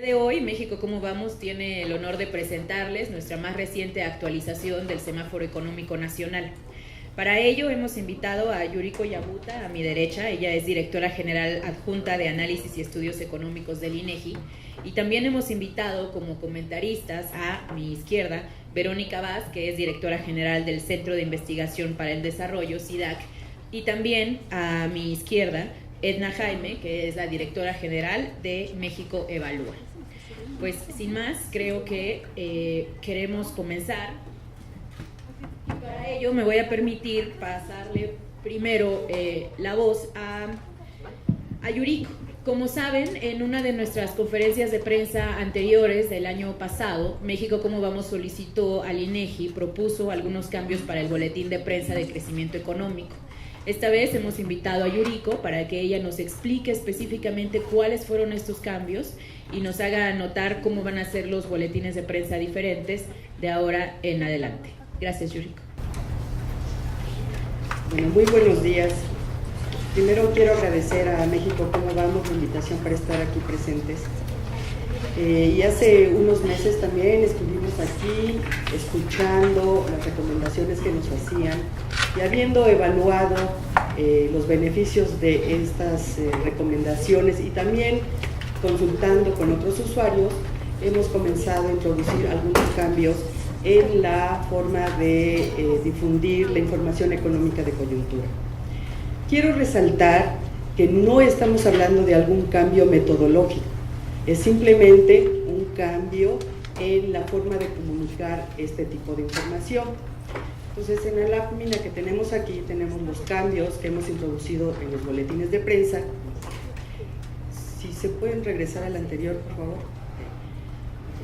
De hoy, México ¿Cómo vamos? Tiene el honor de presentarles nuestra más reciente actualización del Semáforo Económico Nacional. Para ello hemos invitado a Yuriko Yabuta, a mi derecha. Ella es directora general adjunta de Análisis y Estudios Económicos del INEGI, y también hemos invitado como comentaristas a mi izquierda Verónica Vaz, que es directora general del Centro de Investigación para el Desarrollo, CIDAC, y también a mi izquierda Edna Jaime, que es la directora general de México Evalúa. Pues sin más, creo que queremos comenzar. Y para ello me voy a permitir pasarle primero la voz a Yuriko. Como saben, en una de nuestras conferencias de prensa anteriores del año pasado, México ¿Cómo vamos? Solicitó al INEGI, propuso algunos cambios para el boletín de prensa de crecimiento económico. Esta vez hemos invitado a Yuriko para que ella nos explique específicamente cuáles fueron estos cambios y nos haga notar cómo van a ser los boletines de prensa diferentes de ahora en adelante. Gracias, Yuriko. Bueno, muy buenos días. Primero quiero agradecer a México ¿Cómo vamos? La invitación para estar aquí presentes. Y hace unos meses también estuvimos aquí escuchando las recomendaciones que nos hacían y habiendo evaluado los beneficios de estas recomendaciones y también consultando con otros usuarios, hemos comenzado a introducir algunos cambios en la forma de difundir la información económica de coyuntura. Quiero resaltar que no estamos hablando de algún cambio metodológico, es simplemente un cambio en la forma de comunicar este tipo de información. Entonces, en la lámina que tenemos aquí, tenemos los cambios que hemos introducido en los boletines de prensa. Si se pueden regresar al anterior, por favor.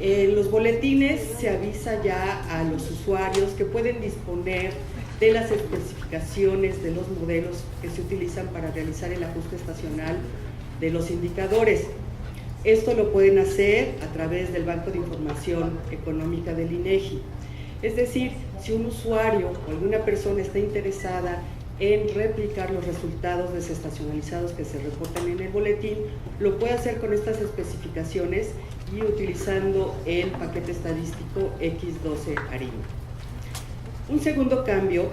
En los boletines se avisa ya a los usuarios que pueden disponer de las especificaciones de los modelos que se utilizan para realizar el ajuste estacional de los indicadores. Esto lo pueden hacer a través del Banco de Información Económica del INEGI. Es decir, si un usuario o alguna persona está interesada en replicar los resultados desestacionalizados que se reportan en el boletín, lo puede hacer con estas especificaciones y utilizando el paquete estadístico X12 ARIMA. Un segundo cambio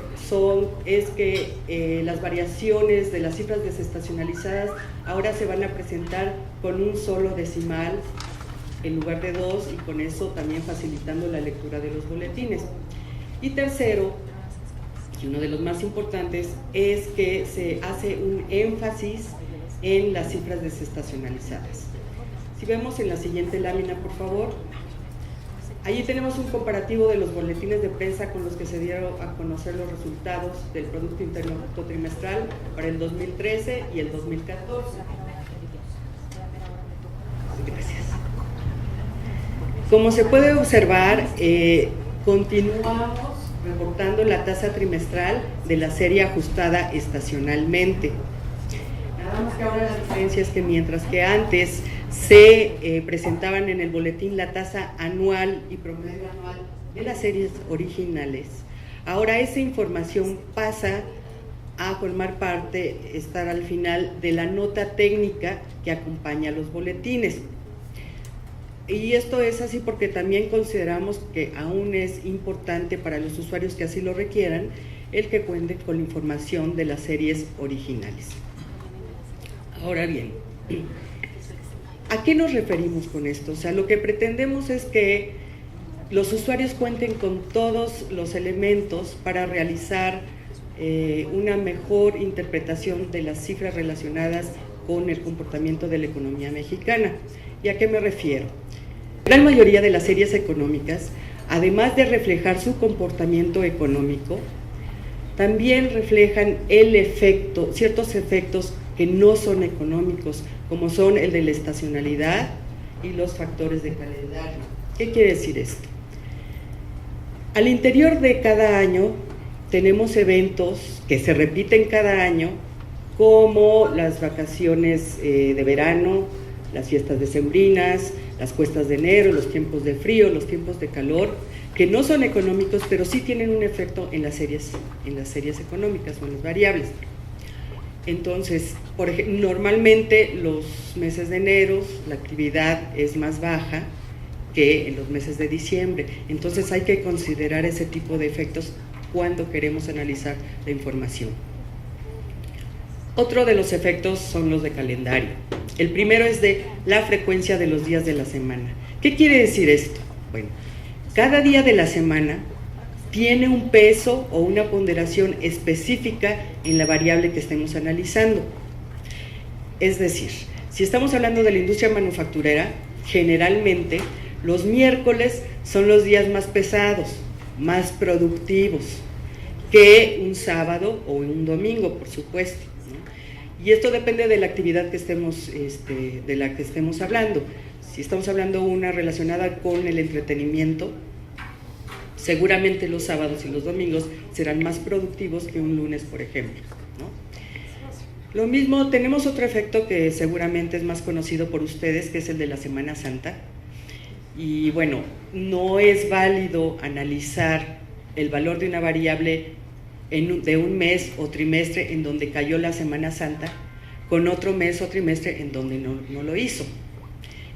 es que las variaciones de las cifras desestacionalizadas ahora se van a presentar con un solo decimal en lugar de dos, y con eso también facilitando la lectura de los boletines. Y tercero, y uno de los más importantes, es que se hace un énfasis en las cifras desestacionalizadas. Si vemos en la siguiente lámina, por favor, allí tenemos un comparativo de los boletines de prensa con los que se dieron a conocer los resultados del Producto Interno Bruto trimestral para el 2013 y el 2014. Gracias. Como se puede observar, continuamos reportando la tasa trimestral de la serie ajustada estacionalmente. Nada más que ahora la diferencia es que mientras que antes se presentaban en el boletín la tasa anual y promedio anual de las series originales, ahora esa información pasa a formar parte, estar al final de la nota técnica que acompaña a los boletines. Y esto es así porque también consideramos que aún es importante para los usuarios que así lo requieran el que cuenten con la información de las series originales. Ahora bien, ¿a qué nos referimos con esto? O sea, lo que pretendemos es que los usuarios cuenten con todos los elementos para realizar una mejor interpretación de las cifras relacionadas con el comportamiento de la economía mexicana. ¿Y a qué me refiero? La gran mayoría de las series económicas, además de reflejar su comportamiento económico, también reflejan ciertos efectos que no son económicos, como son el de la estacionalidad y los factores de calendario. ¿Qué quiere decir esto? Al interior de cada año tenemos eventos que se repiten cada año, como las vacaciones de verano, las fiestas decembrinas, las cuestas de enero, los tiempos de frío, los tiempos de calor, que no son económicos, pero sí tienen un efecto en las series económicas o en las variables. Entonces, normalmente los meses de enero la actividad es más baja que en los meses de diciembre. Entonces hay que considerar ese tipo de efectos cuando queremos analizar la información. Otro de los efectos son los de calendario. El primero es de la frecuencia de los días de la semana. ¿Qué quiere decir esto? Bueno, cada día de la semana tiene un peso o una ponderación específica en la variable que estemos analizando. Es decir, si estamos hablando de la industria manufacturera, generalmente los miércoles son los días más pesados, más productivos que un sábado o un domingo, por supuesto, ¿no? Y esto depende de la actividad que estemos, de la que estemos hablando. Si estamos hablando una relacionada con el entretenimiento, seguramente los sábados y los domingos serán más productivos que un lunes, por ejemplo, ¿no? Lo mismo, tenemos otro efecto que seguramente es más conocido por ustedes, que es el de la Semana Santa. Y bueno, no es válido analizar el valor de una variable de un mes o trimestre en donde cayó la Semana Santa con otro mes o trimestre en donde no lo hizo.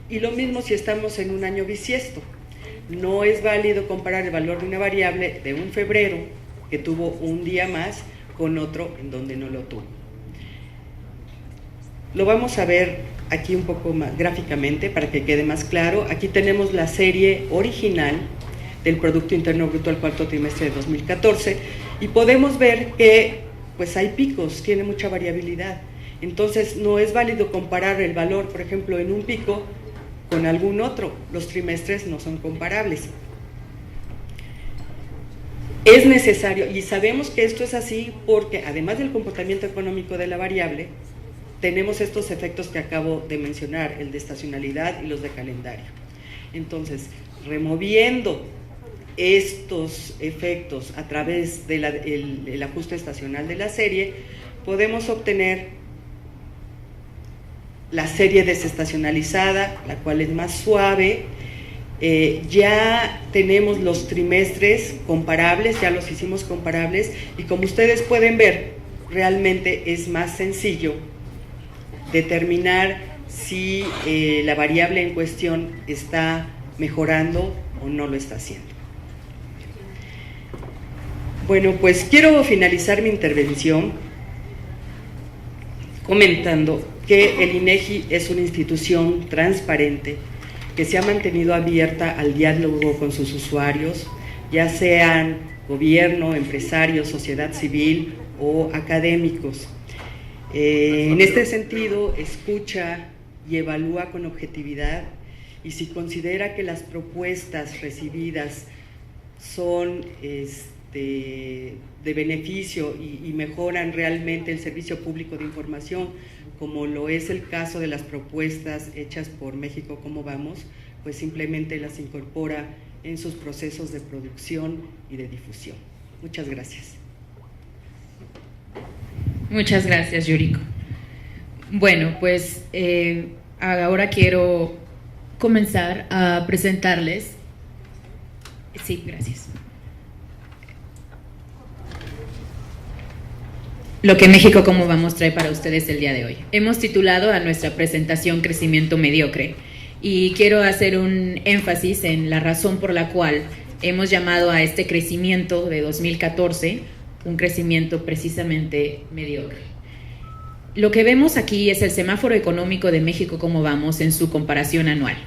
Y lo mismo si estamos en un año bisiesto. No es válido comparar el valor de una variable de un febrero que tuvo un día más con otro en donde no lo tuvo. Lo vamos a ver aquí un poco más gráficamente para que quede más claro. Aquí tenemos la serie original del Producto Interno Bruto al cuarto trimestre de 2014 y podemos ver que pues hay picos, tiene mucha variabilidad. Entonces no es válido comparar el valor, por ejemplo, en un pico con algún otro. Los trimestres no son comparables. Es necesario, y sabemos que esto es así porque además del comportamiento económico de la variable, tenemos estos efectos que acabo de mencionar, el de estacionalidad y los de calendario. Entonces, removiendo estos efectos a través del ajuste estacional de la serie, podemos obtener la serie desestacionalizada, la cual es más suave. Ya tenemos los trimestres comparables, ya los hicimos comparables, y como ustedes pueden ver, realmente es más sencillo determinar si la variable en cuestión está mejorando o no lo está haciendo. Bueno, pues quiero finalizar mi intervención comentando que el INEGI es una institución transparente que se ha mantenido abierta al diálogo con sus usuarios, ya sean gobierno, empresarios, sociedad civil o académicos. En este sentido, escucha y evalúa con objetividad, y si considera que las propuestas recibidas son de beneficio y mejoran realmente el servicio público de información, como lo es el caso de las propuestas hechas por México Cómo Vamos, pues simplemente las incorpora en sus procesos de producción y de difusión. Muchas gracias. Muchas gracias, Yuriko. Bueno, pues ahora quiero comenzar a presentarles. Sí, gracias. Lo que México Cómo Vamos trae para ustedes el día de hoy. Hemos titulado a nuestra presentación Crecimiento Mediocre, y quiero hacer un énfasis en la razón por la cual hemos llamado a este crecimiento de 2014 un crecimiento precisamente mediocre. Lo que vemos aquí es el semáforo económico de México Cómo Vamos en su comparación anual.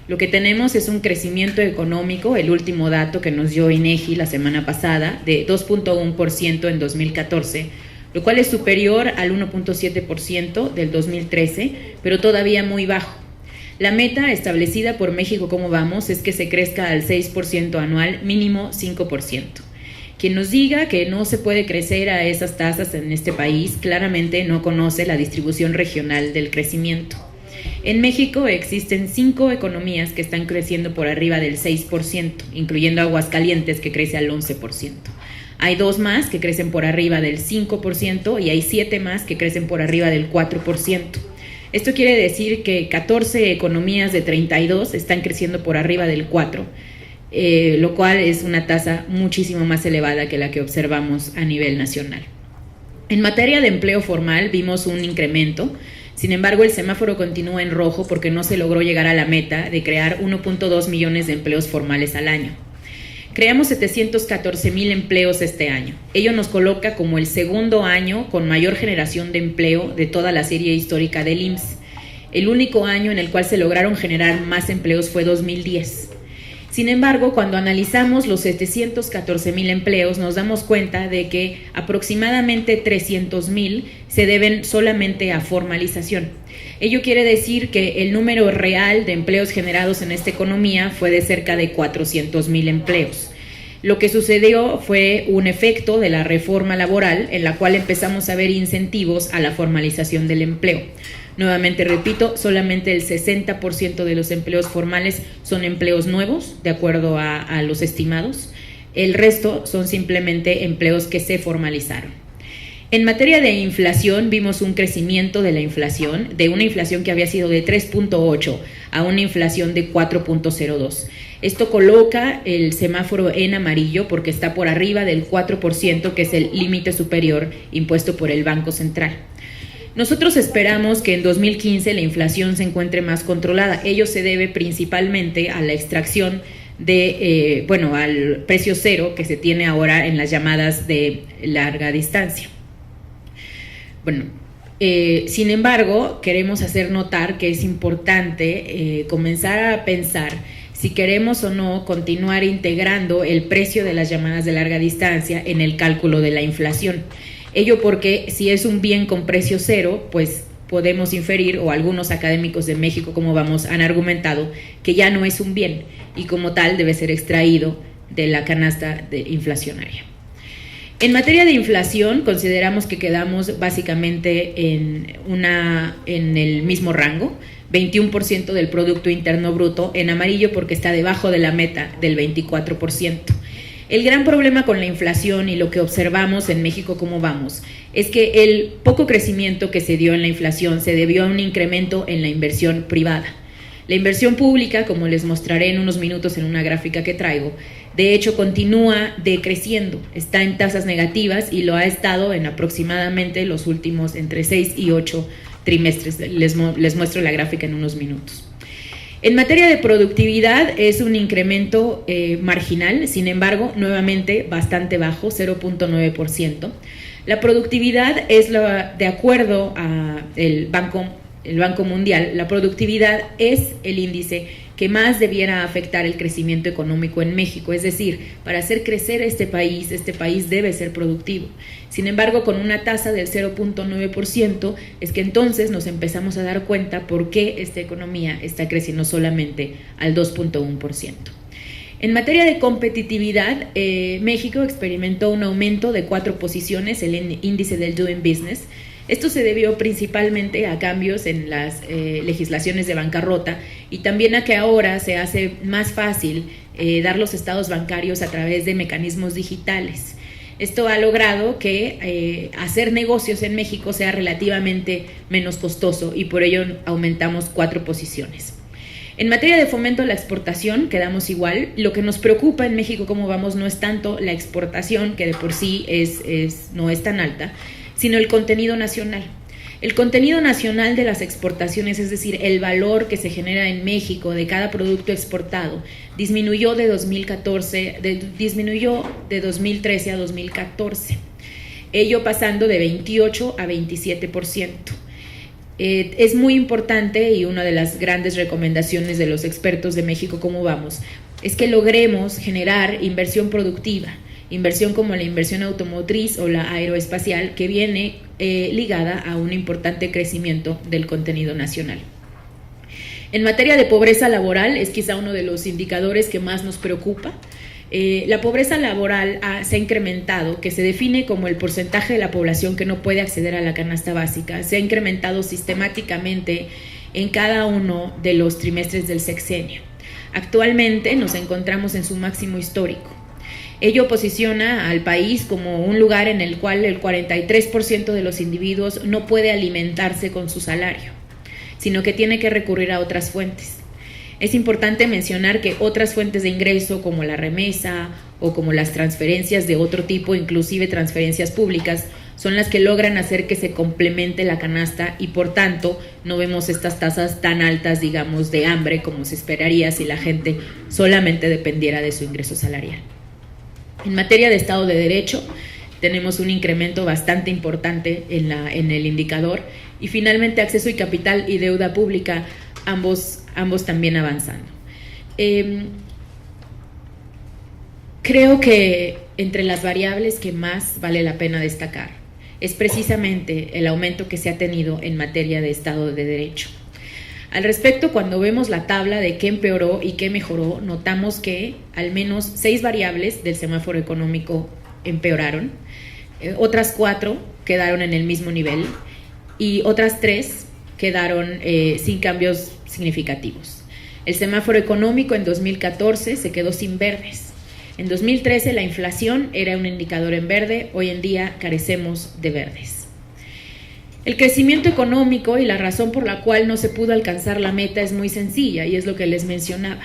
Lo que tenemos es un crecimiento económico, el último dato que nos dio INEGI la semana pasada, de 2.1% en 2014, lo cual es superior al 1.7% del 2013, pero todavía muy bajo. La meta establecida por México Cómo Vamos es que se crezca al 6% anual, mínimo 5%. Quien nos diga que no se puede crecer a esas tasas en este país, claramente no conoce la distribución regional del crecimiento. En México existen 5 economías que están creciendo por arriba del 6%, incluyendo Aguascalientes, que crece al 11%. Hay 2 más que crecen por arriba del 5% y hay 7 más que crecen por arriba del 4%. Esto quiere decir que 14 economías de 32 están creciendo por arriba del 4%, lo cual es una tasa muchísimo más elevada que la que observamos a nivel nacional. En materia de empleo formal vimos un incremento. Sin embargo, el semáforo continúa en rojo porque no se logró llegar a la meta de crear 1.2 millones de empleos formales al año. Creamos 714,000 empleos este año. Ello nos coloca como el segundo año con mayor generación de empleo de toda la serie histórica del IMSS. El único año en el cual se lograron generar más empleos fue 2010. Sin embargo, cuando analizamos los 714,000 empleos, nos damos cuenta de que aproximadamente 300,000 se deben solamente a formalización. Ello quiere decir que el número real de empleos generados en esta economía fue de cerca de 400,000 empleos. Lo que sucedió fue un efecto de la reforma laboral en la cual empezamos a ver incentivos a la formalización del empleo. Nuevamente repito, solamente el 60% de los empleos formales son empleos nuevos, de acuerdo a los estimados. El resto son simplemente empleos que se formalizaron. En materia de inflación, vimos un crecimiento de la inflación, de una inflación que había sido de 3.8 a una inflación de 4.02. Esto coloca el semáforo en amarillo porque está por arriba del 4%, que es el límite superior impuesto por el Banco Central. Nosotros esperamos que en 2015 la inflación se encuentre más controlada. Ello se debe principalmente a la extracción al precio cero que se tiene ahora en las llamadas de larga distancia. Sin embargo, queremos hacer notar que es importante comenzar a pensar si queremos o no continuar integrando el precio de las llamadas de larga distancia en el cálculo de la inflación. Ello porque si es un bien con precio cero, pues podemos inferir, o algunos académicos de México como vamos han argumentado, que ya no es un bien y como tal debe ser extraído de la canasta inflacionaria. En materia de inflación, consideramos que quedamos básicamente en el mismo rango, 21% del Producto Interno Bruto, en amarillo porque está debajo de la meta del 24%. El gran problema con la inflación y lo que observamos en México cómo vamos es que el poco crecimiento que se dio en la inflación se debió a un incremento en la inversión privada. La inversión pública, como les mostraré en unos minutos en una gráfica que traigo, de hecho continúa decreciendo, está en tasas negativas y lo ha estado en aproximadamente los últimos entre 6 y 8 trimestres. Les muestro la gráfica en unos minutos. En materia de productividad es un incremento marginal, sin embargo, nuevamente bastante bajo, 0.9%. La productividad es de acuerdo al Banco Mundial, la productividad es el índice que más debiera afectar el crecimiento económico en México, es decir, para hacer crecer este país debe ser productivo. Sin embargo, con una tasa del 0.9% es que entonces nos empezamos a dar cuenta por qué esta economía está creciendo solamente al 2.1%. En materia de competitividad, México experimentó un aumento de 4 posiciones, el índice del Doing Business. Esto se debió principalmente a cambios en las legislaciones de bancarrota y también a que ahora se hace más fácil dar los estados bancarios a través de mecanismos digitales. Esto ha logrado que hacer negocios en México sea relativamente menos costoso y por ello aumentamos 4 posiciones. En materia de fomento a la exportación quedamos igual. Lo que nos preocupa en México cómo vamos no es tanto la exportación, que de por sí no es tan alta, sino el contenido nacional. El contenido nacional de las exportaciones, es decir, el valor que se genera en México de cada producto exportado, disminuyó de 2013 a 2014, ello pasando de 28 a 27%. Es muy importante y una de las grandes recomendaciones de los expertos de México cómo vamos es que logremos generar inversión productiva, inversión como la inversión automotriz o la aeroespacial que viene ligada a un importante crecimiento del contenido nacional. En materia de pobreza laboral es quizá uno de los indicadores que más nos preocupa. La pobreza laboral se ha incrementado, que se define como el porcentaje de la población que no puede acceder a la canasta básica, se ha incrementado sistemáticamente en cada uno de los trimestres del sexenio. Actualmente nos encontramos en su máximo histórico. Ello posiciona al país como un lugar en el cual el 43% de los individuos no puede alimentarse con su salario, sino que tiene que recurrir a otras fuentes. Es importante mencionar que otras fuentes de ingreso, como la remesa o como las transferencias de otro tipo, inclusive transferencias públicas, son las que logran hacer que se complemente la canasta y por tanto no vemos estas tasas tan altas, digamos, de hambre como se esperaría si la gente solamente dependiera de su ingreso salarial. En materia de Estado de Derecho, tenemos un incremento bastante importante en el indicador y finalmente acceso y capital y deuda pública, ambos también avanzando. Creo que entre las variables que más vale la pena destacar es precisamente el aumento que se ha tenido en materia de Estado de Derecho. Al respecto, cuando vemos la tabla de qué empeoró y qué mejoró, notamos que al menos 6 variables del semáforo económico empeoraron, otras 4 quedaron en el mismo nivel y otras 3 quedaron sin cambios significativos. El semáforo económico en 2014 se quedó sin verdes. En 2013 la inflación era un indicador en verde, hoy en día carecemos de verdes. El crecimiento económico y la razón por la cual no se pudo alcanzar la meta es muy sencilla y es lo que les mencionaba.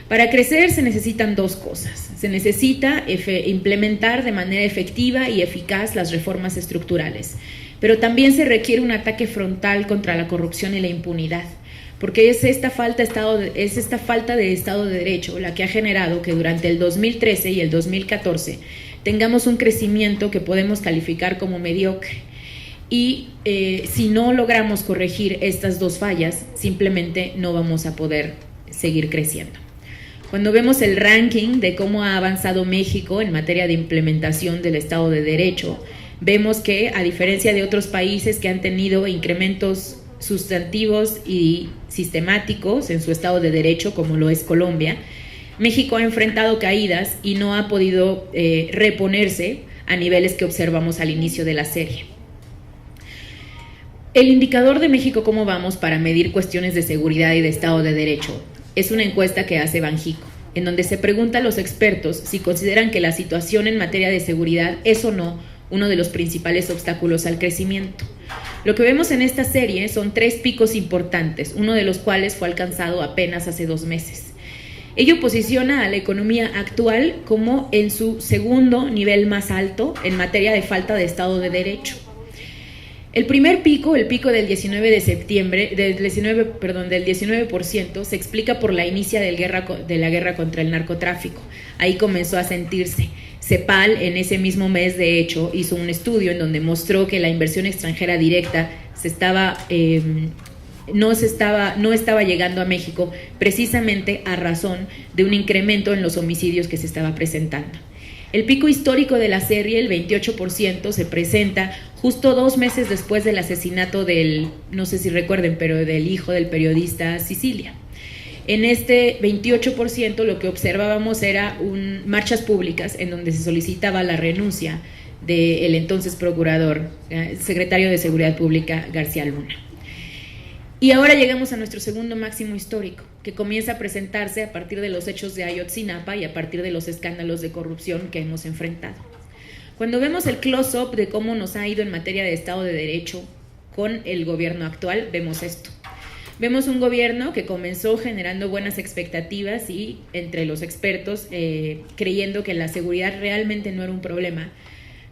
Para crecer se necesitan 2 cosas. Se necesita implementar de manera efectiva y eficaz las reformas estructurales, pero también se requiere un ataque frontal contra la corrupción y la impunidad, porque es esta falta de Estado de Derecho la que ha generado que durante el 2013 y el 2014 tengamos un crecimiento que podemos calificar como mediocre. Y si no logramos corregir estas 2 fallas, simplemente no vamos a poder seguir creciendo. Cuando vemos el ranking de cómo ha avanzado México en materia de implementación del Estado de Derecho, vemos que, a diferencia de otros países que han tenido incrementos sustantivos y sistemáticos en su Estado de Derecho, como lo es Colombia, México ha enfrentado caídas y no ha podido reponerse a niveles que observamos al inicio de la serie. El indicador de México cómo vamos para medir cuestiones de seguridad y de Estado de Derecho es una encuesta que hace Banjico, en donde se pregunta a los expertos si consideran que la situación en materia de seguridad es o no uno de los principales obstáculos al crecimiento. Lo que vemos en esta serie son 3 picos importantes, uno de los cuales fue alcanzado apenas hace 2 meses. Ello posiciona a la economía actual como en su segundo nivel más alto en materia de falta de Estado de Derecho. El primer pico, el pico del 19 de septiembre, del 19%, se explica por la inicia de la guerra contra el narcotráfico. Ahí comenzó a sentirse. CEPAL en ese mismo mes, de hecho, hizo un estudio en donde mostró que la inversión extranjera directa no estaba llegando a México precisamente a razón de un incremento en los homicidios que se estaba presentando. El pico histórico de la serie, el 28%, se presenta justo 2 meses después del asesinato no sé si recuerden, pero del hijo del periodista Sicilia. En este 28% lo que observábamos era marchas públicas en donde se solicitaba la renuncia del entonces procurador, secretario de Seguridad Pública, García Luna. Y ahora llegamos a nuestro segundo máximo histórico, que comienza a presentarse a partir de los hechos de Ayotzinapa y a partir de los escándalos de corrupción que hemos enfrentado. Cuando vemos el close-up de cómo nos ha ido en materia de Estado de Derecho con el gobierno actual, vemos esto. Vemos un gobierno que comenzó generando buenas expectativas y entre los expertos creyendo que la seguridad realmente no era un problema,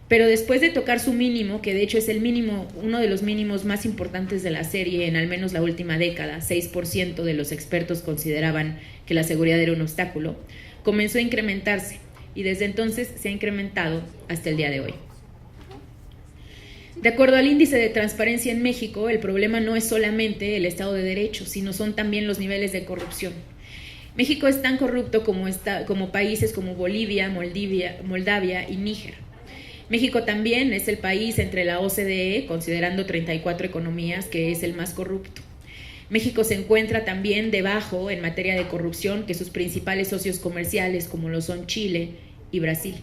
pero después de tocar su mínimo, que de hecho es el mínimo, uno de los mínimos más importantes de la serie en al menos la última década, 6% de los expertos consideraban que la seguridad era un obstáculo, comenzó a incrementarse y desde entonces se ha incrementado hasta el día de hoy. De acuerdo al índice de transparencia en México, el problema no es solamente el Estado de Derecho, sino son también los niveles de corrupción. México es tan corrupto como países como Bolivia, Moldavia y Níger. México también es el país entre la OCDE, considerando 34 economías, que es el más corrupto. México se encuentra también debajo en materia de corrupción que sus principales socios comerciales, como lo son Chile y Brasil.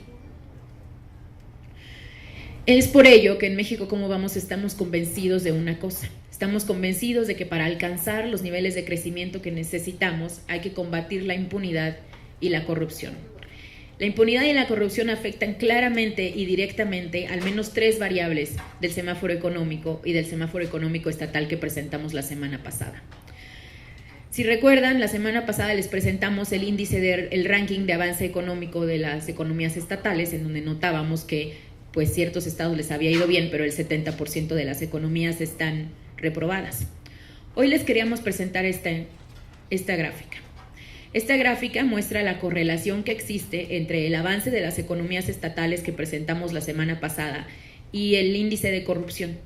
Es por ello que en México, como vamos, estamos convencidos de una cosa. Estamos convencidos de que para alcanzar los niveles de crecimiento que necesitamos hay que combatir la impunidad y la corrupción. La impunidad y la corrupción afectan claramente y directamente al menos 3 variables del semáforo económico y del semáforo económico estatal que presentamos la semana pasada. Si recuerdan, la semana pasada les presentamos el índice del ranking de avance económico de las economías estatales, en donde notábamos que pues ciertos estados les había ido bien, pero el 70% de las economías están reprobadas. Hoy les queríamos presentar esta gráfica. Esta gráfica muestra la correlación que existe entre el avance de las economías estatales que presentamos la semana pasada y el índice de corrupción.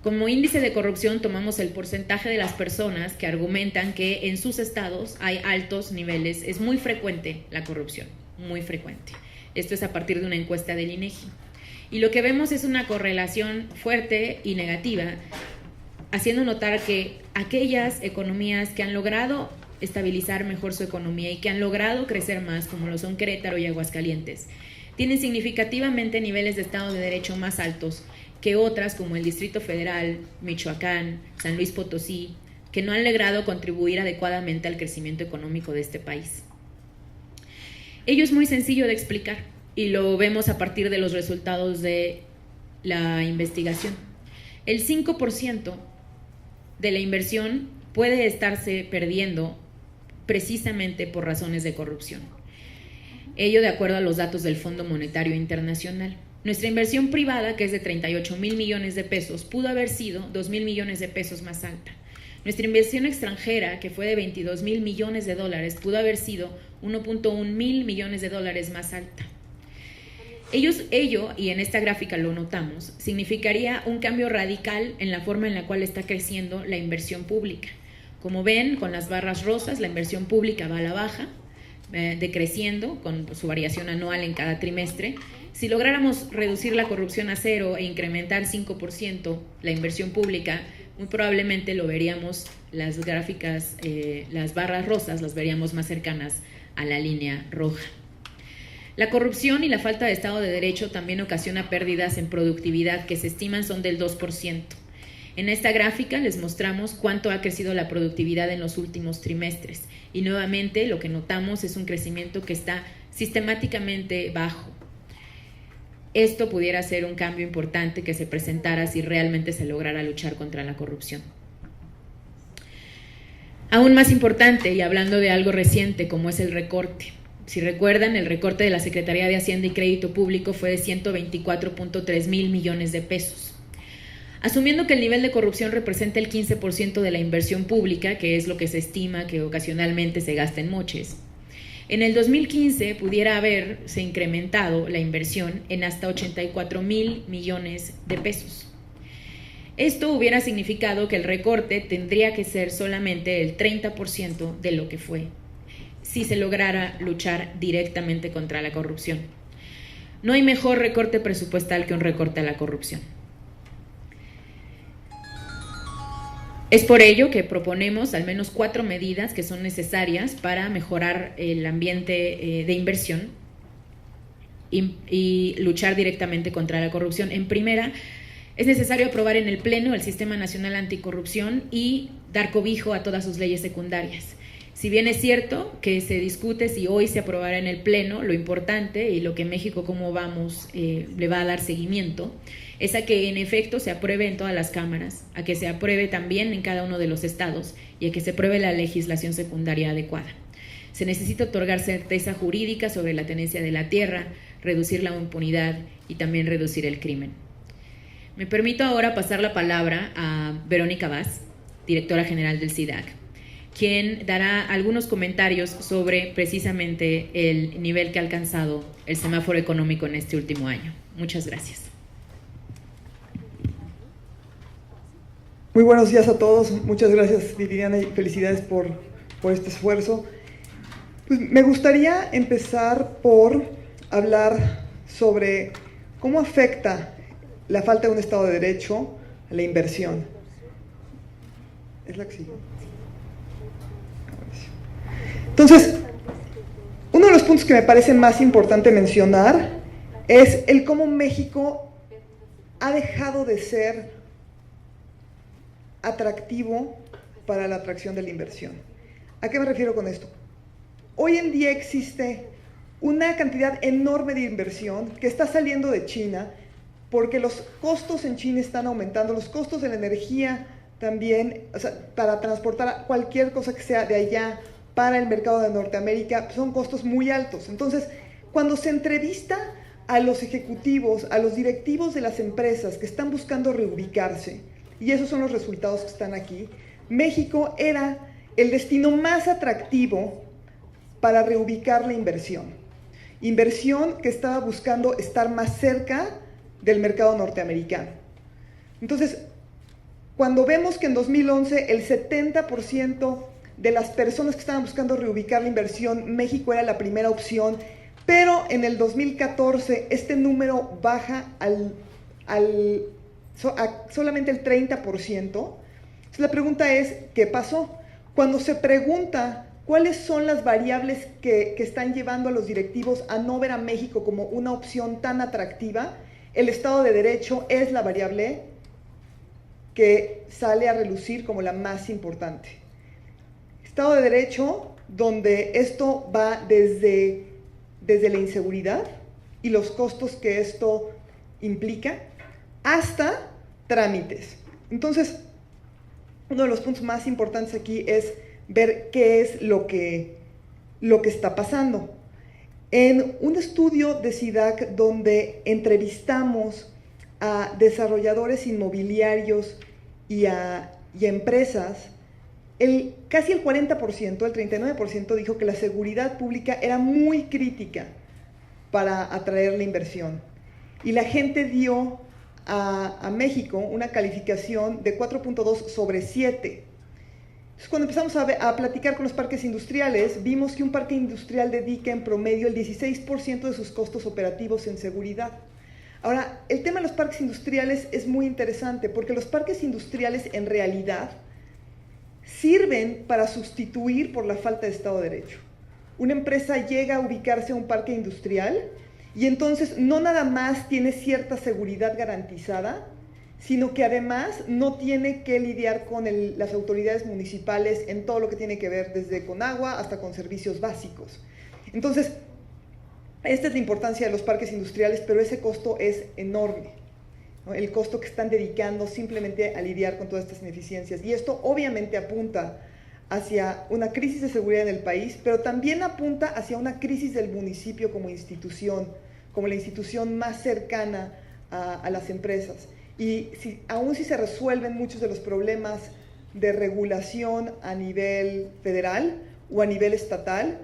Como índice de corrupción tomamos el porcentaje de las personas que argumentan que en sus estados hay altos niveles, es muy frecuente la corrupción, muy frecuente. Esto es a partir de una encuesta del INEGI. Y lo que vemos es una correlación fuerte y negativa, haciendo notar que aquellas economías que han logrado estabilizar mejor su economía y que han logrado crecer más, como lo son Querétaro y Aguascalientes, tienen significativamente niveles de Estado de Derecho más altos que otras como el Distrito Federal, Michoacán, San Luis Potosí, que no han logrado contribuir adecuadamente al crecimiento económico de este país. Ello es muy sencillo de explicar y lo vemos a partir de los resultados de la investigación. El 5% de la inversión puede estarse perdiendo precisamente por razones de corrupción. Ello de acuerdo a los datos del Fondo Monetario Internacional. Nuestra inversión privada, que es de 38,000 millones de pesos, pudo haber sido 2,000 millones de pesos más alta. Nuestra inversión extranjera, que fue de 22,000 millones de dólares, pudo haber sido 1.1 mil millones de dólares más alta. Ello, y en esta gráfica lo notamos, significaría un cambio radical en la forma en la cual está creciendo la inversión pública. Como ven, con las barras rosas, la inversión pública va a la baja, decreciendo con su variación anual en cada trimestre. Si lográramos reducir la corrupción a cero e incrementar 5% la inversión pública, muy probablemente lo veríamos, las gráficas, las barras rosas las veríamos más cercanas a la línea roja. La corrupción y la falta de Estado de Derecho también ocasiona pérdidas en productividad que se estiman son del 2%. En esta gráfica les mostramos cuánto ha crecido la productividad en los últimos trimestres y nuevamente lo que notamos es un crecimiento que está sistemáticamente bajo. Esto pudiera ser un cambio importante que se presentara si realmente se lograra luchar contra la corrupción. Aún más importante, y hablando de algo reciente como es el recorte. Si recuerdan, el recorte de la Secretaría de Hacienda y Crédito Público fue de 124.3 mil millones de pesos. Asumiendo que el nivel de corrupción representa el 15% de la inversión pública, que es lo que se estima que ocasionalmente se gasta en moches, en el 2015 pudiera haberse incrementado la inversión en hasta 84,000 millones de pesos. Esto hubiera significado que el recorte tendría que ser solamente el 30% de lo que fue, si se lograra luchar directamente contra la corrupción. No hay mejor recorte presupuestal que un recorte a la corrupción. Es por ello que proponemos al menos 4 medidas que son necesarias para mejorar el ambiente de inversión y luchar directamente contra la corrupción. En primera, es necesario aprobar en el Pleno el Sistema Nacional Anticorrupción y dar cobijo a todas sus leyes secundarias. Si bien es cierto que se discute si hoy se aprobará en el Pleno, lo importante y lo que México Cómo Vamos le va a dar seguimiento es a que en efecto se apruebe en todas las cámaras, a que se apruebe también en cada uno de los estados y a que se apruebe la legislación secundaria adecuada. Se necesita otorgar certeza jurídica sobre la tenencia de la tierra, reducir la impunidad y también reducir el crimen. Me permito ahora pasar la palabra a Verónica Vaz, directora general del SIDAC, quien dará algunos comentarios sobre precisamente el nivel que ha alcanzado el semáforo económico en este último año. Muchas gracias. Muy buenos días a todos. Muchas gracias, Liliana, y felicidades por este esfuerzo. Pues me gustaría empezar por hablar sobre cómo afecta la falta de un Estado de Derecho a la inversión. ¿Es la que sigue? Entonces, uno de los puntos que me parece más importante mencionar es el cómo México ha dejado de ser atractivo para la atracción de la inversión. ¿A qué me refiero con esto? Hoy en día existe una cantidad enorme de inversión que está saliendo de China porque los costos en China están aumentando, los costos de la energía también, o sea, para transportar cualquier cosa que sea de allá para el mercado de Norteamérica, pues son costos muy altos. Entonces, cuando se entrevista a los ejecutivos, a los directivos de las empresas que están buscando reubicarse, y esos son los resultados que están aquí, México era el destino más atractivo para reubicar la inversión. Inversión que estaba buscando estar más cerca del mercado norteamericano. Entonces, cuando vemos que en 2011 el 70% de las personas que estaban buscando reubicar la inversión, México era la primera opción, pero en el 2014 este número baja a solamente el 30%. Entonces la pregunta es, ¿qué pasó? Cuando se pregunta cuáles son las variables que están llevando a los directivos a no ver a México como una opción tan atractiva, el Estado de Derecho es la variable que sale a relucir como la más importante. Estado de Derecho, donde esto va desde la inseguridad y los costos que esto implica, hasta trámites. Entonces, uno de los puntos más importantes aquí es ver qué es lo que está pasando. En un estudio de SIDAC donde entrevistamos a desarrolladores inmobiliarios y a empresas, casi el 40%, el 39% dijo que la seguridad pública era muy crítica para atraer la inversión. Y la gente dio a México una calificación de 4.2 sobre 7. Entonces, cuando empezamos a platicar con los parques industriales, vimos que un parque industrial dedica en promedio el 16% de sus costos operativos en seguridad. Ahora, el tema de los parques industriales es muy interesante porque los parques industriales en realidad sirven para sustituir por la falta de Estado de Derecho. Una empresa llega a ubicarse a un parque industrial y entonces no nada más tiene cierta seguridad garantizada, sino que además no tiene que lidiar con las autoridades municipales en todo lo que tiene que ver desde con agua hasta con servicios básicos. Entonces, esta es la importancia de los parques industriales, pero ese costo es enorme, ¿no? El costo que están dedicando simplemente a lidiar con todas estas ineficiencias. Y esto obviamente apunta hacia una crisis de seguridad en el país, pero también apunta hacia una crisis del municipio como institución, como la institución más cercana a las empresas. Y aún si se resuelven muchos de los problemas de regulación a nivel federal o a nivel estatal,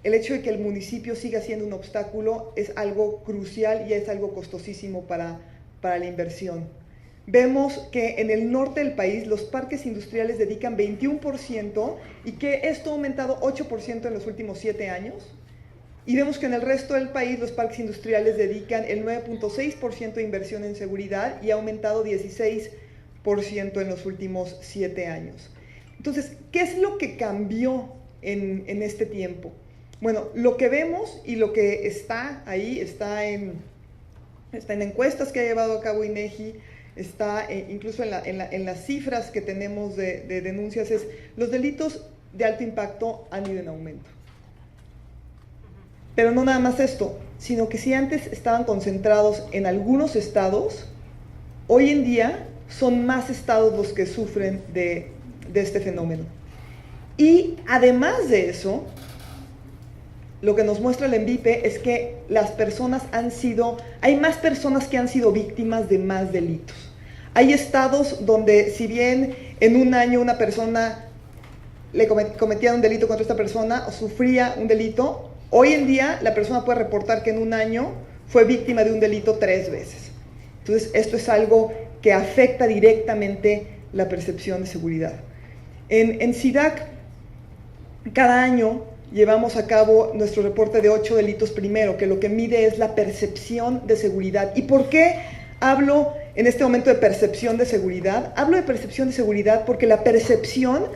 el hecho de que el municipio siga siendo un obstáculo es algo crucial y es algo costosísimo para la inversión. Vemos que en el norte del país los parques industriales dedican 21% y que esto ha aumentado 8% en los últimos 7 años. Y vemos que en el resto del país los parques industriales dedican el 9.6% de inversión en seguridad y ha aumentado 16% en los últimos 7 años. Entonces, ¿qué es lo que cambió en este tiempo? Bueno, lo que vemos y lo que está ahí, está en encuestas que ha llevado a cabo INEGI, está incluso en las cifras que tenemos de denuncias, es los delitos de alto impacto han ido en aumento. Pero no nada más esto, sino que si antes estaban concentrados en algunos estados, hoy en día son más estados los que sufren de este fenómeno. Y además de eso, lo que nos muestra el ENVIPE es que hay más personas que han sido víctimas de más delitos. Hay estados donde si bien en un año una persona le cometía un delito contra esta persona o sufría un delito, hoy en día la persona puede reportar que en un año fue víctima de un delito 3 veces. Entonces esto es algo que afecta directamente la percepción de seguridad. En SIDAC, cada año llevamos a cabo nuestro reporte de 8 delitos primero, que lo que mide es la percepción de seguridad. ¿Y por qué hablo en este momento de percepción de seguridad? Hablo de percepción de seguridad porque la percepción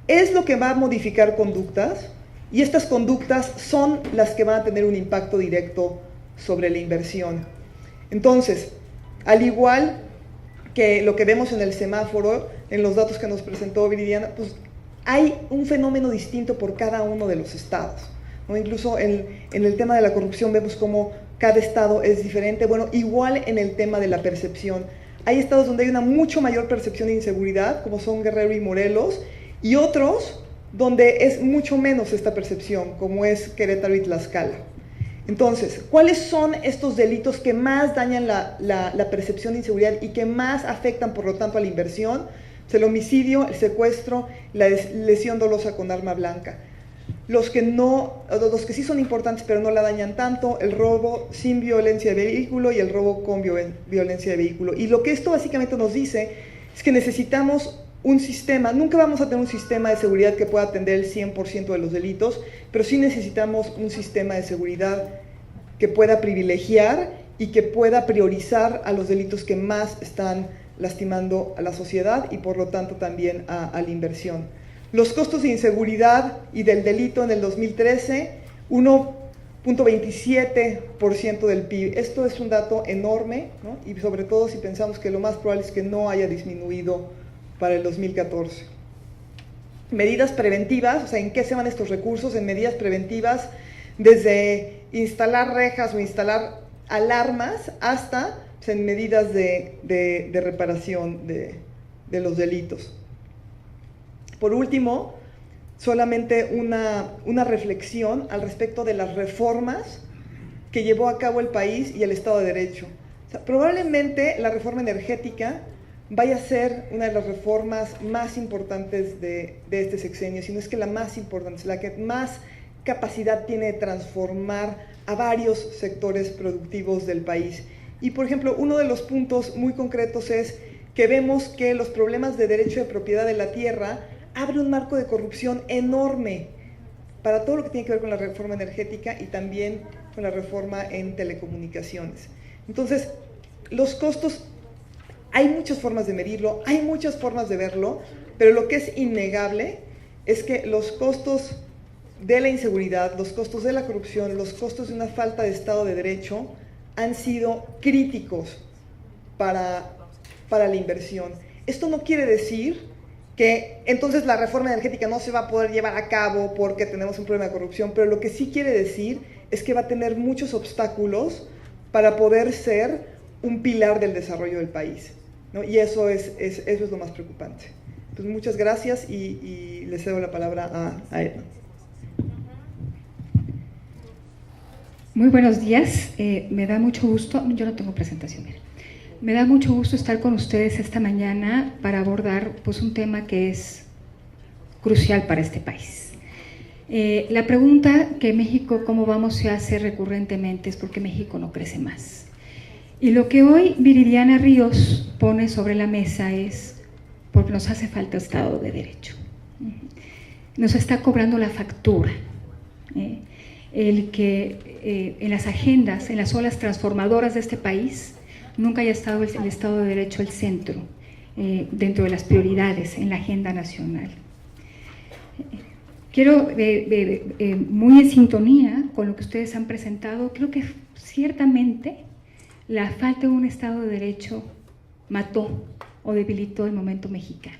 es lo que va a modificar conductas y estas conductas son las que van a tener un impacto directo sobre la inversión. Entonces, al igual que lo que vemos en el semáforo, en los datos que nos presentó Viridiana, pues hay un fenómeno distinto por cada uno de los estados, ¿no? Incluso en el tema de la corrupción vemos cómo cada estado es diferente. Bueno, igual en el tema de la percepción. hay estados donde hay una mucho mayor percepción de inseguridad, como son Guerrero y Morelos, y otros donde es mucho menos esta percepción, como es Querétaro y Tlaxcala. Entonces, ¿cuáles son estos delitos que más dañan la percepción de inseguridad y que más afectan, por lo tanto, a la inversión? Pues el homicidio, el secuestro, la lesión dolosa con arma blanca. Los que sí son importantes pero no la dañan tanto, el robo sin violencia de vehículo y el robo con violencia de vehículo. Y lo que esto básicamente nos dice es que necesitamos un sistema, nunca vamos a tener un sistema de seguridad que pueda atender el 100% de los delitos, pero sí necesitamos un sistema de seguridad que pueda privilegiar y que pueda priorizar a los delitos que más están lastimando a la sociedad y por lo tanto también a la inversión. Los costos de inseguridad y del delito en el 2013, 1.27% del PIB. Esto es un dato enorme, ¿no? Y sobre todo si pensamos que lo más probable es que no haya disminuido para el 2014. Medidas preventivas, o sea, ¿en qué se van estos recursos? En medidas preventivas, desde instalar rejas o instalar alarmas hasta en medidas de reparación de los delitos. Por último, solamente una reflexión al respecto de las reformas que llevó a cabo el país y el Estado de Derecho. O sea, probablemente la reforma energética vaya a ser una de las reformas más importantes de este sexenio, si no es que la más importante, la que más capacidad tiene de transformar a varios sectores productivos del país. Y, por ejemplo, uno de los puntos muy concretos es que vemos que los problemas de derecho de propiedad de la tierra abre un marco de corrupción enorme para todo lo que tiene que ver con la reforma energética y también con la reforma en telecomunicaciones. Entonces, los costos, hay muchas formas de medirlo, hay muchas formas de verlo, pero lo que es innegable es que los costos de la inseguridad, los costos de la corrupción, los costos de una falta de Estado de Derecho han sido críticos para la inversión. Esto no quiere decir que entonces la reforma energética no se va a poder llevar a cabo porque tenemos un problema de corrupción, pero lo que sí quiere decir es que va a tener muchos obstáculos para poder ser un pilar del desarrollo del país, ¿no? Y eso es lo más preocupante. Entonces, muchas gracias y le cedo la palabra a Edna. Muy buenos días, me da mucho gusto, yo no tengo presentación, me da mucho gusto estar con ustedes esta mañana para abordar pues, un tema que es crucial para este país. La pregunta que México, ¿cómo vamos?, se hace recurrentemente es porque México no crece más. Y lo que hoy Viridiana Ríos pone sobre la mesa es porque nos hace falta Estado de Derecho. Nos está cobrando la factura. El que en las agendas, en las olas transformadoras de este país, nunca haya estado el Estado de Derecho al centro, dentro de las prioridades en la agenda nacional. Quiero, muy en sintonía con lo que ustedes han presentado, creo que ciertamente la falta de un Estado de Derecho mató o debilitó el momento mexicano.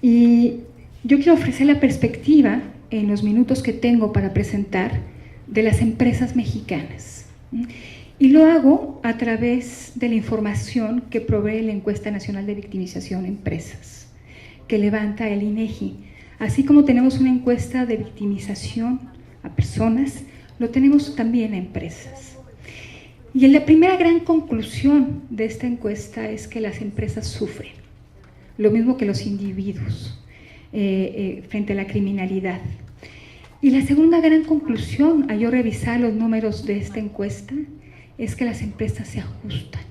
Y yo quiero ofrecer la perspectiva en los minutos que tengo para presentar de las empresas mexicanas. Y lo hago a través de la información que provee la Encuesta Nacional de Victimización Empresas, que levanta el INEGI. Así como tenemos una encuesta de victimización a personas, lo tenemos también a empresas. Y la primera gran conclusión de esta encuesta es que las empresas sufren, lo mismo que los individuos, frente a la criminalidad. Y la segunda gran conclusión, al yo revisar los números de esta encuesta, es que las empresas se ajustan.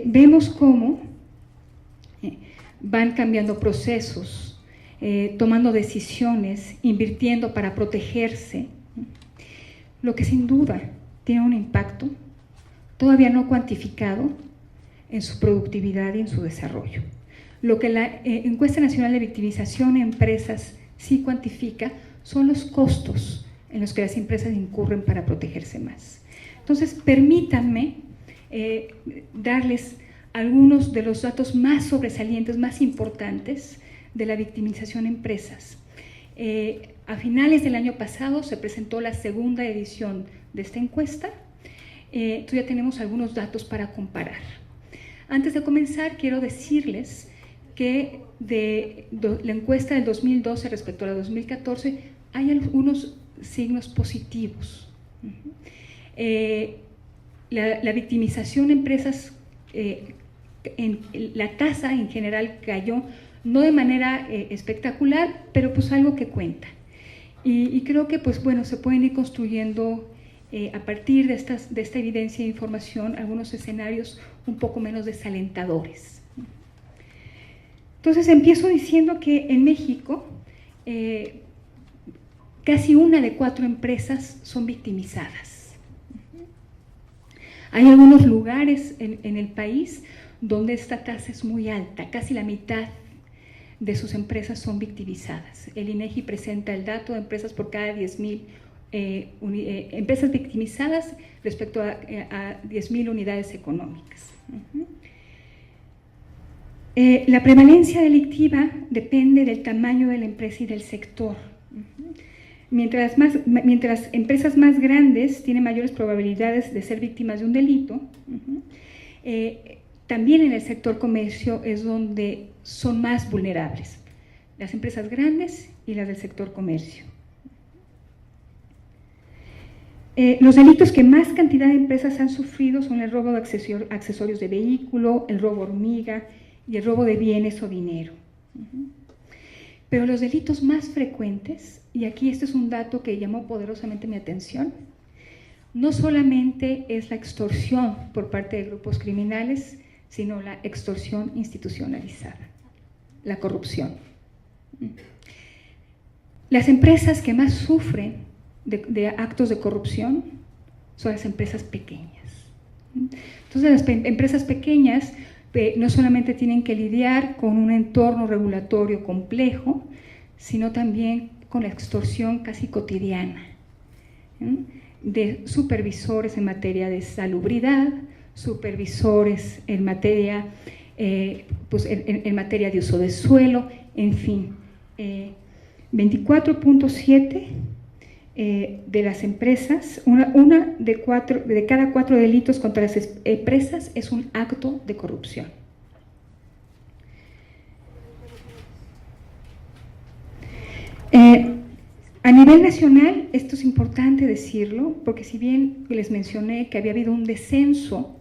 Vemos cómo van cambiando procesos, tomando decisiones, invirtiendo para protegerse, lo que sin duda tiene un impacto todavía no cuantificado en su productividad y en su desarrollo. Lo que la Encuesta Nacional de Victimización en Empresas sí cuantifica son los costos en los que las empresas incurren para protegerse más. Entonces, permítanme darles algunos de los datos más sobresalientes, más importantes de la victimización en empresas. A finales del año pasado se presentó la segunda edición de esta encuesta. Entonces ya tenemos algunos datos para comparar. Antes de comenzar, quiero decirles que de la encuesta del 2012 respecto a la 2014 hay algunos signos positivos. La victimización en empresas, la tasa en general cayó, no de manera espectacular, pero pues algo que cuenta. Y creo que pues bueno, se pueden ir construyendo a partir de esta evidencia e información algunos escenarios un poco menos desalentadores. Entonces empiezo diciendo que en México casi 1 de 4 empresas son victimizadas. Hay algunos lugares en el país donde esta tasa es muy alta, casi la mitad de sus empresas son victimizadas. El INEGI presenta el dato de empresas por cada 10,000 empresas victimizadas respecto a 10,000 unidades económicas. La prevalencia delictiva depende del tamaño de la empresa y del sector. Mientras empresas más grandes tienen mayores probabilidades de ser víctimas de un delito, también en el sector comercio es donde son más vulnerables, las empresas grandes y las del sector comercio. Los delitos que más cantidad de empresas han sufrido son el robo de accesorios de vehículo, el robo hormiga y el robo de bienes o dinero. Pero los delitos más frecuentes, y aquí este es un dato que llamó poderosamente mi atención, no solamente es la extorsión por parte de grupos criminales, sino la extorsión institucionalizada, la corrupción. Las empresas que más sufren de actos de corrupción son las empresas pequeñas. Entonces las empresas pequeñas no solamente tienen que lidiar con un entorno regulatorio complejo, sino también con la extorsión casi cotidiana de supervisores en materia de salubridad, supervisores en materia, en materia de uso de suelo, en fin. 24.7 de las empresas, una de cada 4 delitos contra las empresas es un acto de corrupción. A nivel nacional, esto es importante decirlo, porque si bien les mencioné que había habido un descenso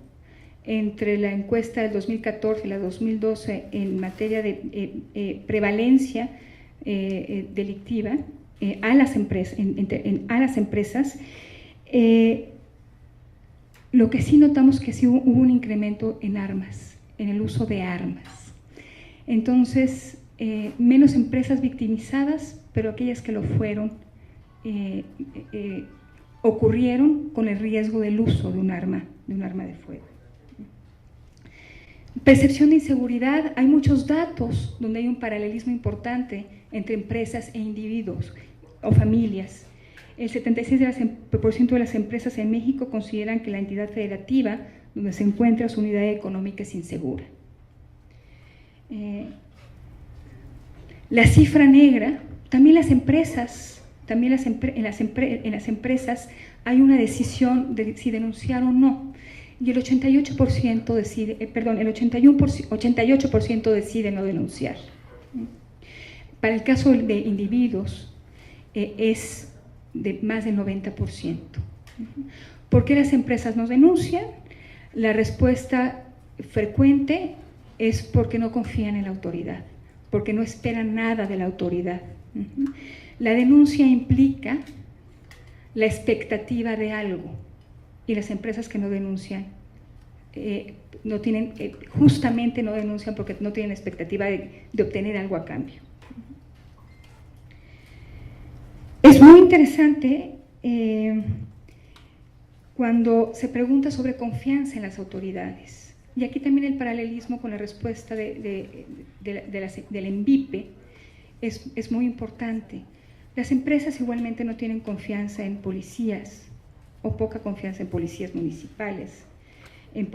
entre la encuesta del 2014 y la 2012 en materia de prevalencia delictiva a las empresas, lo que sí notamos que sí hubo un incremento en armas, en el uso de armas. Entonces, menos empresas victimizadas, pero aquellas que lo fueron ocurrieron con el riesgo del uso de un arma de fuego. Percepción de inseguridad, hay muchos datos donde hay un paralelismo importante entre empresas e individuos o familias. El 76% de las empresas en México consideran que la entidad federativa donde se encuentra su unidad económica es insegura. La cifra negra, también las empresas, en las empresas hay una decisión de si denunciar o no. Y el 88% decide, el 88% decide no denunciar. Para el caso de individuos es de más del 90%. ¿Por qué las empresas no denuncian? La respuesta frecuente es porque no confían en la autoridad, porque no esperan nada de la autoridad. La denuncia implica la expectativa de algo. Y las empresas que no denuncian, justamente no denuncian porque no tienen expectativa de obtener algo a cambio. Es muy interesante cuando se pregunta sobre confianza en las autoridades. Y aquí también el paralelismo con la respuesta del ENVIPE es muy importante. Las empresas igualmente no tienen confianza en policías, o poca confianza en policías municipales, en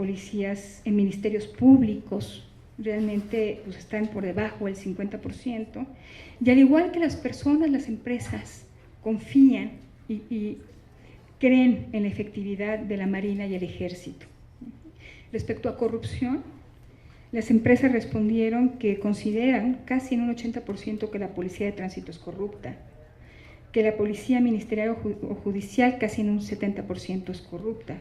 ministerios públicos, realmente pues, están por debajo del 50%, y al igual que las personas, las empresas confían y creen en la efectividad de la Marina y el Ejército. Respecto a corrupción, las empresas respondieron que consideran casi en un 80% que la Policía de Tránsito es corrupta, que la Policía Ministerial o Judicial casi en un 70% es corrupta,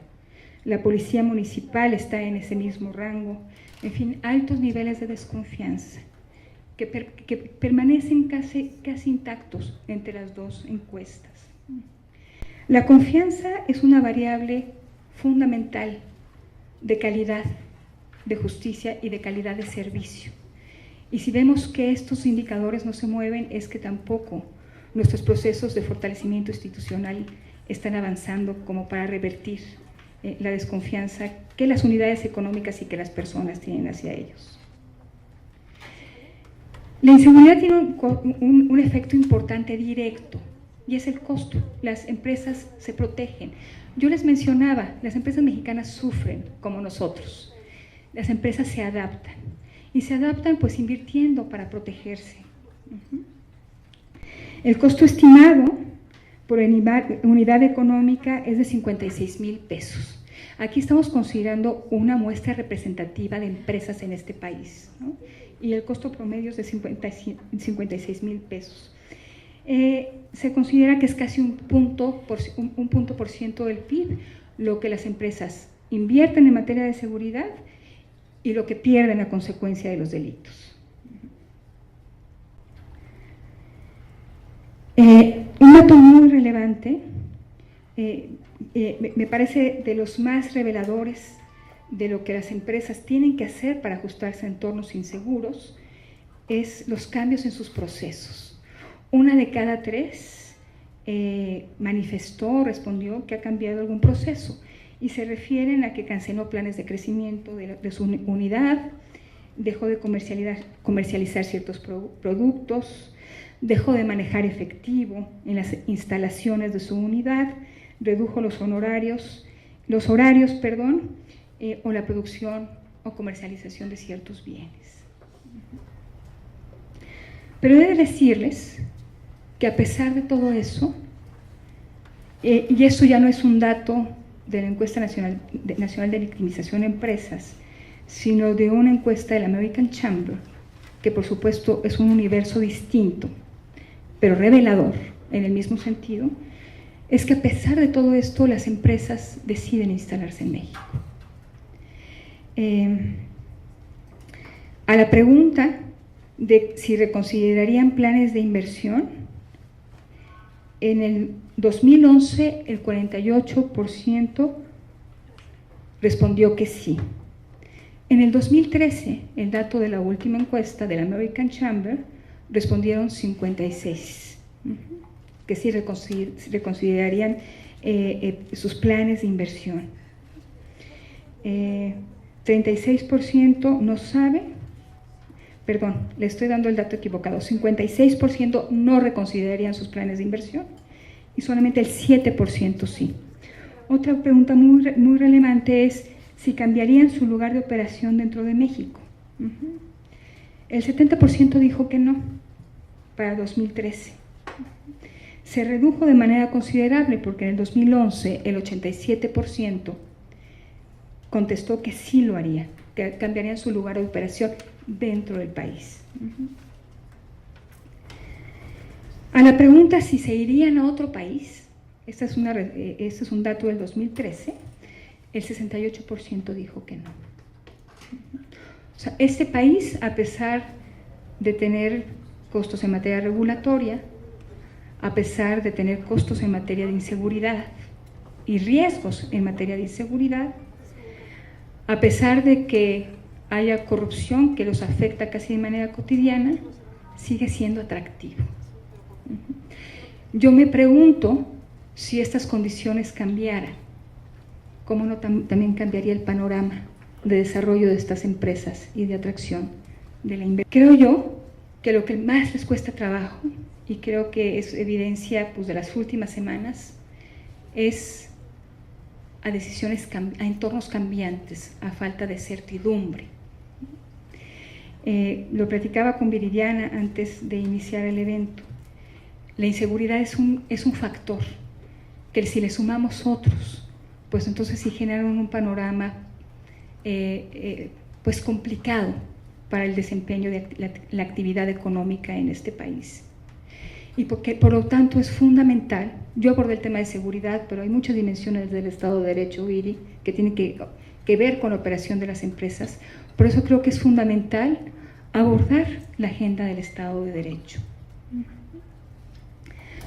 la Policía Municipal está en ese mismo rango, en fin, altos niveles de desconfianza que permanecen casi intactos entre las dos encuestas. La confianza es una variable fundamental de calidad de justicia y de calidad de servicio. Y si vemos que estos indicadores no se mueven, es que tampoco nuestros procesos de fortalecimiento institucional están avanzando como para revertir la desconfianza que las unidades económicas y que las personas tienen hacia ellos. La inseguridad tiene un efecto importante directo y es el costo. Las empresas se protegen. Yo les mencionaba, las empresas mexicanas sufren como nosotros. Las empresas se adaptan y se adaptan pues invirtiendo para protegerse. El costo estimado por unidad económica es de 56,000 pesos. Aquí estamos considerando una muestra representativa de empresas en este país, ¿no? Y el costo promedio es de 56,000 pesos. Se considera que es casi un punto por ciento del PIB lo que las empresas invierten en materia de seguridad y lo que pierden a consecuencia de los delitos. Un dato muy relevante, me parece de los más reveladores de lo que las empresas tienen que hacer para ajustarse a entornos inseguros, es los cambios en sus procesos. 1 de cada 3 manifestó, respondió que ha cambiado algún proceso y se refieren a que canceló planes de crecimiento de su unidad, dejó de comercializar ciertos productos, dejó de manejar efectivo en las instalaciones de su unidad, redujo los horarios, o la producción o comercialización de ciertos bienes. Pero he de decirles que a pesar de todo eso, y eso ya no es un dato de la encuesta nacional de victimización de empresas, sino de una encuesta de la American Chamber, que por supuesto es un universo distinto, pero revelador en el mismo sentido, es que a pesar de todo esto las empresas deciden instalarse en México. A la pregunta de si reconsiderarían planes de inversión, en el 2011 el 48% respondió que sí. En el 2013, el dato de la última encuesta de la American Chamber, respondieron 56%, que sí reconsiderarían sus planes de inversión. 36% no sabe, perdón, le estoy dando el dato equivocado, 56% no reconsiderarían sus planes de inversión y solamente el 7% sí. Otra pregunta muy relevante es si cambiarían su lugar de operación dentro de México. El 70% dijo que no para 2013. Se redujo de manera considerable porque en el 2011 el 87% contestó que sí lo haría, que cambiarían su lugar de operación dentro del país. A la pregunta si se irían a otro país, este es un dato del 2013, el 68% dijo que no. O sea, este país, a pesar de tener costos en materia regulatoria, a pesar de tener costos en materia de inseguridad y riesgos en materia de inseguridad, a pesar de que haya corrupción que los afecta casi de manera cotidiana, sigue siendo atractivo. Yo me pregunto si estas condiciones cambiaran, ¿cómo no también cambiaría el panorama de desarrollo de estas empresas y de atracción de la inversión? Creo yo que lo que más les cuesta trabajo, y creo que es evidencia pues, de las últimas semanas, es a a entornos cambiantes, a falta de certidumbre. Lo platicaba con Viridiana antes de iniciar el evento. La inseguridad es un factor que si le sumamos otros, pues entonces sí generan un panorama pues complicado para el desempeño de la actividad económica en este país. Y porque, por lo tanto, es fundamental, yo abordé el tema de seguridad, pero hay muchas dimensiones del Estado de Derecho, Viri, que tienen que ver con la operación de las empresas. Por eso creo que es fundamental abordar la agenda del Estado de Derecho.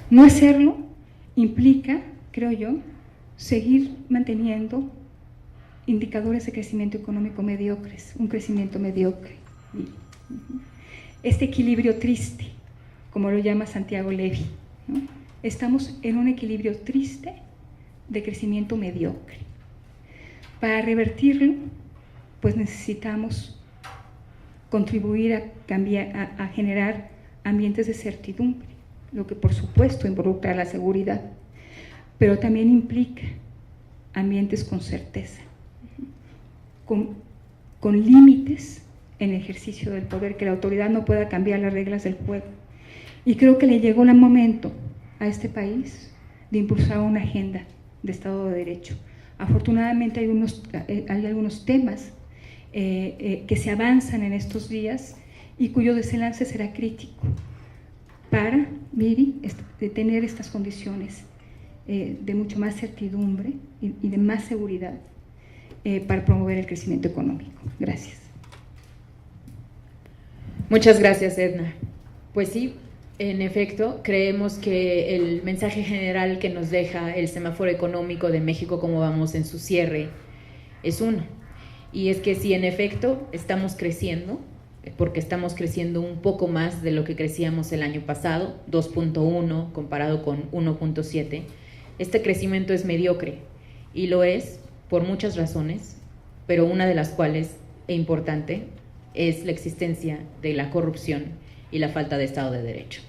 No hacerlo implica, creo yo, seguir manteniendo indicadores de crecimiento económico mediocres, un crecimiento mediocre. Este equilibrio triste, como lo llama Santiago Levy, ¿no? Estamos en un equilibrio triste de crecimiento mediocre. Para revertirlo, pues necesitamos contribuir a generar ambientes de certidumbre, lo que por supuesto involucra la seguridad, pero también implica ambientes con certeza, con límites en el ejercicio del poder, que la autoridad no pueda cambiar las reglas del juego. Y creo que le llegó el momento a este país de impulsar una agenda de Estado de Derecho. Afortunadamente hay algunos temas que se avanzan en estos días y cuyo desenlace será crítico para, Viri, tener estas condiciones de mucho más certidumbre y de más seguridad para promover el crecimiento económico. Gracias. Muchas gracias, Edna. Pues sí, en efecto, creemos que el mensaje general que nos deja el semáforo económico de México como vamos en su cierre es uno, y es que si en efecto estamos creciendo, porque estamos creciendo un poco más de lo que crecíamos el año pasado, 2.1 comparado con 1.7, este crecimiento es mediocre, y lo es por muchas razones, pero una de las cuales, e importante, es la existencia de la corrupción y la falta de Estado de Derecho.